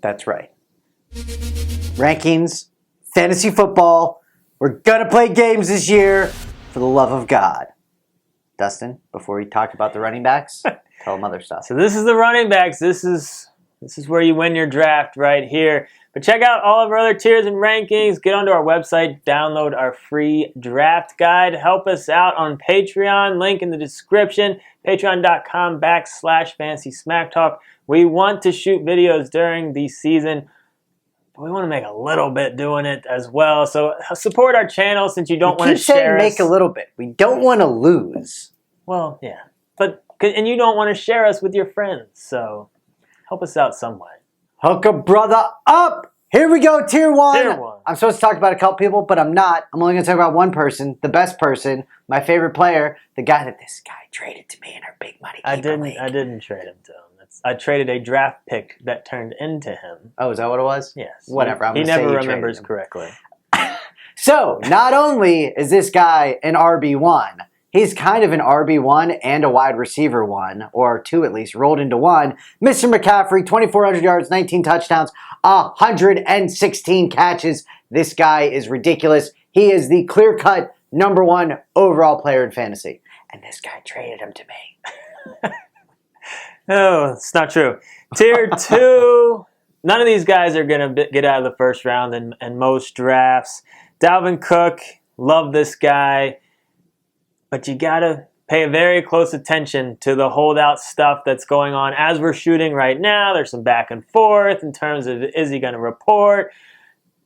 That's right. Rankings, fantasy football. We're going to play games this year for the love of God. Dustin, before we talk about the running backs, tell them other stuff. So this is the running backs. This is where you win your draft right here. But check out all of our other tiers and rankings. Get onto our website. Download our free draft guide. Help us out on Patreon. Link in the description. Patreon.com/Fantasy Smack Talk. We want to shoot videos during the season. We want to make a little bit doing it as well. So support our channel since you don't want to share us. Make a little bit. We don't want to lose. Well, yeah. And you don't want to share us with your friends. So help us out some way. Hook a brother up. Here we go, tier 1. Tier 1. I'm supposed to talk about a couple people, but I'm not. I'm only going to talk about one person, the best person, my favorite player, the guy that this guy traded to me in our big money league. I didn't trade him to him. I traded a draft pick that turned into him. Oh, is that what it was? Yes. Whatever. He never remembers correctly. So, not only is this guy an RB1, he's kind of an RB1 and a wide receiver 1, or 2 at least, rolled into 1. Mr. McCaffrey, 2,400 yards, 19 touchdowns, 116 catches. This guy is ridiculous. He is the clear-cut #1 overall player in fantasy. And this guy traded him to me. No, it's not true. Tier 2, none of these guys are going to get out of the first round in most drafts. Dalvin Cook, love this guy. But you got to pay very close attention to the holdout stuff that's going on. As we're shooting right now, there's some back and forth in terms of is he going to report.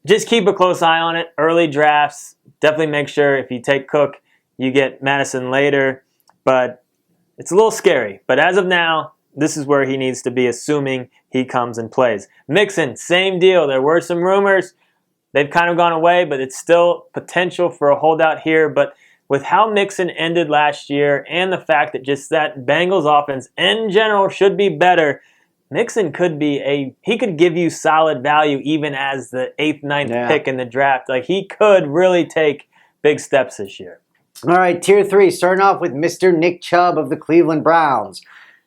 Just keep a close eye on it. Early drafts, definitely make sure if you take Cook, you get Madison later. But it's a little scary. But as of now, this is where he needs to be, assuming he comes and plays. Mixon, same deal. There were some rumors. They've kind of gone away, but it's still potential for a holdout here. But with how Mixon ended last year and the fact that just that Bengals offense in general should be better, Mixon could give you solid value even as the 8th, 9th pick in the draft. Like, he could really take big steps this year. All right, tier 3, starting off with Mr. Nick Chubb of the Cleveland Browns.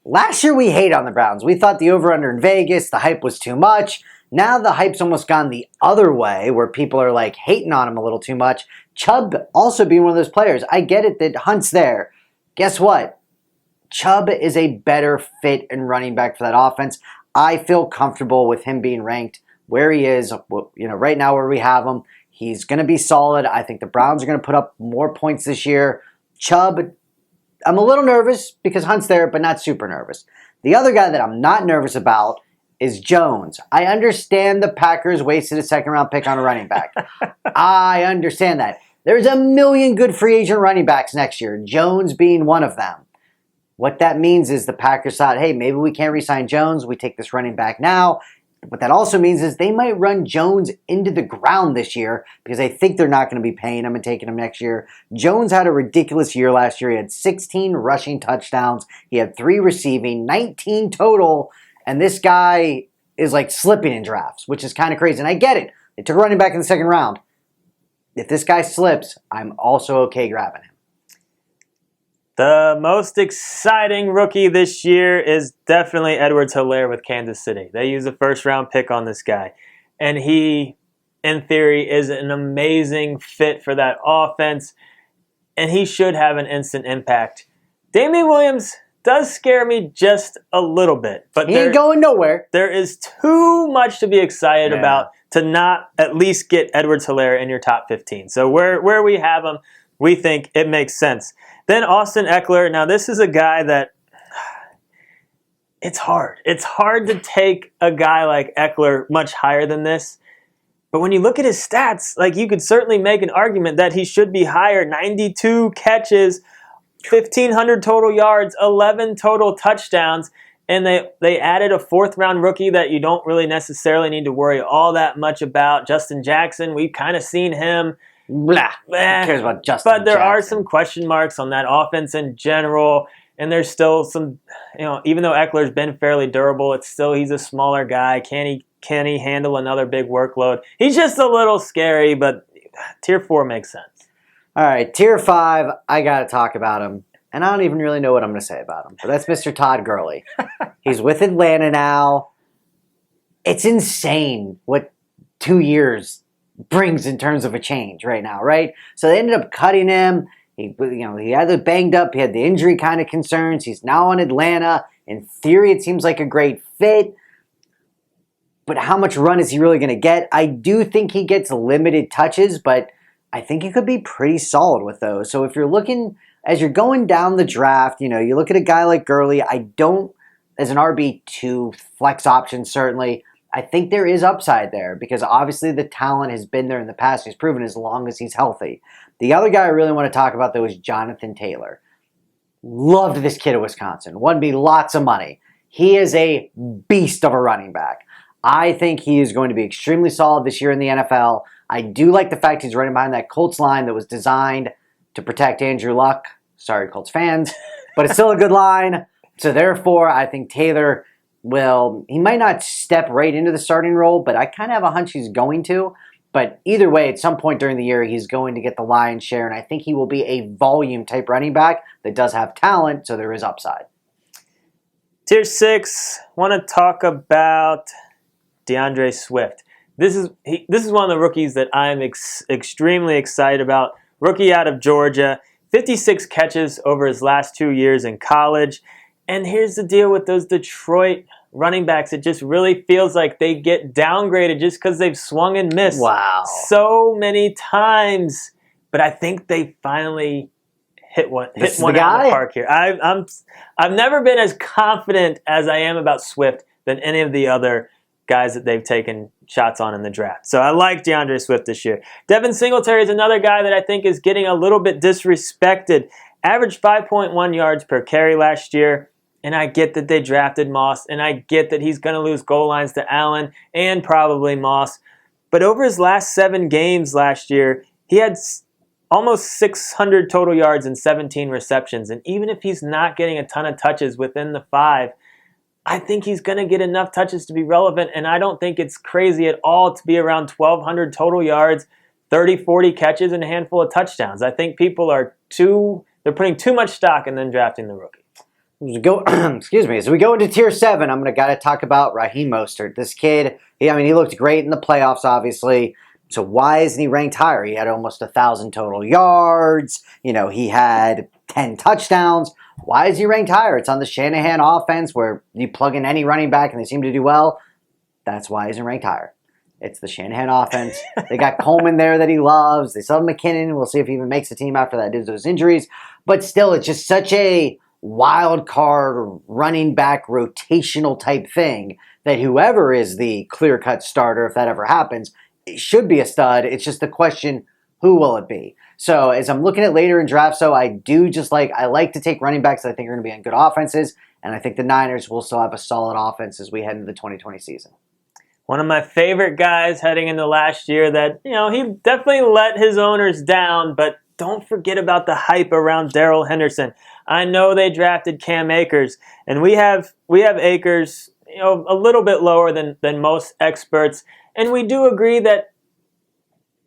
Last year we hated on the Browns. We thought the over-under in Vegas, the hype was too much. Now the hype's almost gone the other way where people are like hating on him a little too much. Chubb also being one of those players. I get it that Hunt's there. Guess what? Chubb is a better fit and running back for that offense. I feel comfortable with him being ranked where he is. Right now where we have him, he's going to be solid. I think the Browns are going to put up more points this year. Chubb, I'm a little nervous because Hunt's there, but not super nervous. The other guy that I'm not nervous about is Jones. I understand the Packers wasted a second-round pick on a running back. I understand that. There's a million good free agent running backs next year, Jones being one of them. What that means is the Packers thought, hey, maybe we can't re-sign Jones. We take this running back now. What that also means is they might run Jones into the ground this year because they think they're not going to be paying him and taking him next year. Jones had a ridiculous year last year. He had 16 rushing touchdowns. He had 3 receiving, 19 total. And this guy is like slipping in drafts, which is kind of crazy. And I get it. They took a running back in the second round. If this guy slips, I'm also okay grabbing him. The most exciting rookie this year is definitely Edwards-Helaire with Kansas City. They used a first-round pick on this guy. And he, in theory, is an amazing fit for that offense. And he should have an instant impact. Damian Williams does scare me just a little bit. But he ain't going nowhere. There is too much to be excited about to not at least get Edwards-Helaire in your top 15. So where we have him, we think it makes sense. Then Austin Eckler. Now, this is a guy that it's hard. It's hard to take a guy like Eckler much higher than this. But when you look at his stats, like, you could certainly make an argument that he should be higher. 92 catches, 1,500 total yards, 11 total touchdowns. And they added a 4th-round rookie that you don't really necessarily need to worry all that much about. Justin Jackson, we've kind of seen him. Blah. Who cares about Justin But there Jackson? are some question marks on that offense in general. And there's still some, even though Eckler's been fairly durable, he's a smaller guy. Can he handle another big workload? He's just a little scary, but tier 4 makes sense. All right, tier 5, I got to talk about him. And I don't even really know what I'm going to say about him. But that's Mr. Todd Gurley. He's with Atlanta now. it's insane what 2 years brings in terms of a change right now, right? So they ended up cutting him. He had the banged up. He had the injury kind of concerns. He's now in Atlanta. In theory, it seems like a great fit. But how much run is he really going to get? I do think he gets limited touches, but I think he could be pretty solid with those. So if you're looking, as you're going down the draft, you look at a guy like Gurley. I don't, as an RB2 flex option, certainly, I think there is upside there because obviously the talent has been there in the past. He's proven as long as he's healthy. The other guy I really want to talk about, though, is Jonathan Taylor. Loved this kid at Wisconsin. Won me lots of money. He is a beast of a running back. I think he is going to be extremely solid this year in the NFL. I do like the fact he's running behind that Colts line that was designed to protect Andrew Luck. Sorry, Colts fans. But it's still a good line. So therefore, I think Taylor he might not step right into the starting role, but I kind of have a hunch he's going to. But either way, at some point during the year, he's going to get the lion's share, and I think he will be a volume-type running back that does have talent, so there is upside. Tier 6, want to talk about DeAndre Swift. This is one of the rookies that I'm extremely excited about. Rookie out of Georgia, 56 catches over his last 2 years in college. And here's the deal with those Detroit running backs. It just really feels like they get downgraded just because they've swung and missed so many times. But I think they finally hit one out of the park here. I've never been as confident as I am about Swift than any of the other guys that they've taken shots on in the draft. So I like DeAndre Swift this year. Devin Singletary is another guy that I think is getting a little bit disrespected. Averaged 5.1 yards per carry last year. And I get that they drafted Moss, and I get that he's going to lose goal lines to Allen and probably Moss. But over his last 7 games last year, he had almost 600 total yards and 17 receptions. And even if he's not getting a ton of touches within the 5, I think he's going to get enough touches to be relevant. And I don't think it's crazy at all to be around 1,200 total yards, 30, 40 catches, and a handful of touchdowns. I think people they're putting too much stock in them drafting the rookie. Excuse me. As we go into Tier 7, I'm going to talk about Raheem Mostert. This kid, he looked great in the playoffs, obviously. So why isn't he ranked higher? He had almost 1,000 total yards. He had 10 touchdowns. Why is he ranked higher? It's on the Shanahan offense where you plug in any running back and they seem to do well. That's why he's ranked higher. It's the Shanahan offense. They got Coleman there that he loves. They still have McKinnon. We'll see if he even makes the team after that due to those injuries. But still, it's just such a wild card running back rotational type thing that whoever is the clear-cut starter, if that ever happens, it should be a stud. It's just the question, who will it be? So as I'm looking at later in drafts, I like to take running backs that I think are going to be on good offenses, and I think the Niners will still have a solid offense as we head into the 2020 season. One of my favorite guys heading into last year that, he definitely let his owners down, but don't forget about the hype around Darrell Henderson. I know they drafted Cam Akers, and we have Akers, a little bit lower than most experts, and we do agree that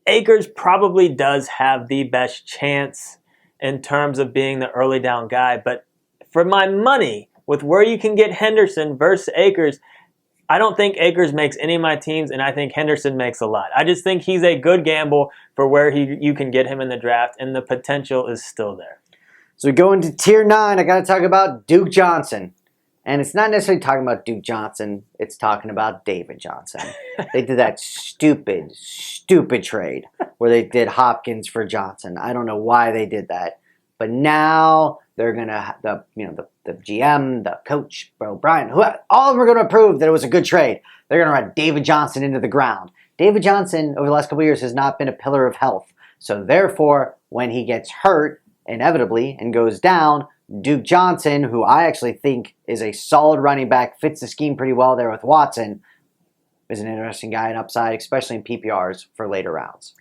Akers probably does have the best chance in terms of being the early down guy. But for my money, with where you can get Henderson versus Akers, I don't think Akers makes any of my teams, and I think Henderson makes a lot. I just think he's a good gamble for where you can get him in the draft, and the potential is still there. So we go into Tier 9. I got to talk about Duke Johnson. And it's not necessarily talking about Duke Johnson. It's talking about David Johnson. They did that stupid trade where they did Hopkins for Johnson. I don't know why they did that. But now they're going to, the GM, the coach, Brian, all of them are going to prove that it was a good trade. They're going to run David Johnson into the ground. David Johnson, over the last couple of years, has not been a pillar of health. So therefore, when he gets hurt, inevitably, and goes down, Duke Johnson, who I actually think is a solid running back, fits the scheme pretty well there with Watson, is an interesting guy in upside, especially in PPRs for later rounds.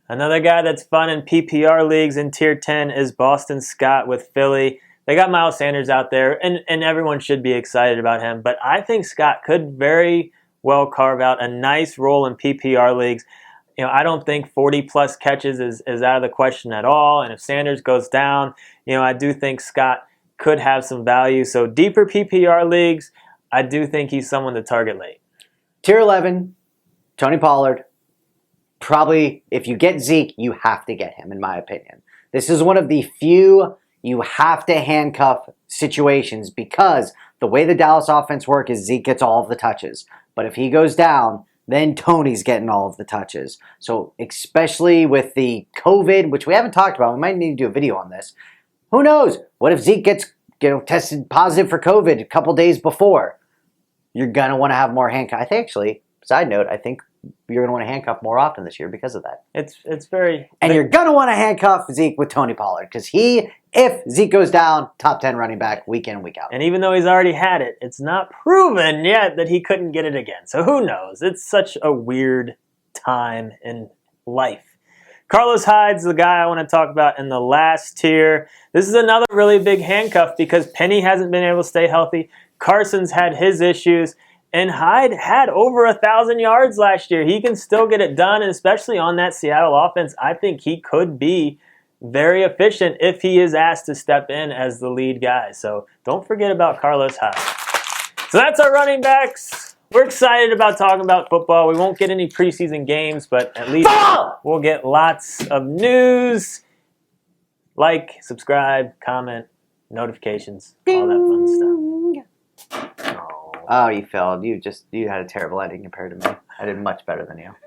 Another guy that's fun in PPR leagues in Tier 10 is Boston Scott with Philly. They got Miles Sanders out there, and everyone should be excited about him. But I think Scott could very well carve out a nice role in PPR leagues. I don't think 40-plus catches is out of the question at all. And if Sanders goes down, I do think Scott could have some value. So deeper PPR leagues, I do think he's someone to target late. Tier 11, Tony Pollard. Probably, if you get Zeke, you have to get him, in my opinion. This is one of the few you have to handcuff situations because the way the Dallas offense works is Zeke gets all of the touches. But if he goes down, then Tony's getting all of the touches. So especially with the COVID, which we haven't talked about, we might need to do a video on this. Who knows? What if Zeke gets tested positive for COVID a couple days before? You're going to want to have more handcuffs. I think actually, side note, I think you're going to want to handcuff more often this year because of that. It's very... And you're going to want to handcuff Zeke with Tony Pollard because if Zeke goes down, top 10 running back week in and week out. And even though he's already had it, it's not proven yet that he couldn't get it again. So who knows? It's such a weird time in life. Carlos Hyde's the guy I want to talk about in the last tier. This is another really big handcuff because Penny hasn't been able to stay healthy. Carson's had his issues. And Hyde had over 1,000 yards last year. He can still get it done, and especially on that Seattle offense, I think he could be very efficient if he is asked to step in as the lead guy. So don't forget about Carlos Hyde. So that's our running backs. We're excited about talking about football. We won't get any preseason games, but at least we'll get lots of news. Like, subscribe, comment, notifications, all that fun stuff. Oh, you failed. You had a terrible ending compared to me. I did much better than you.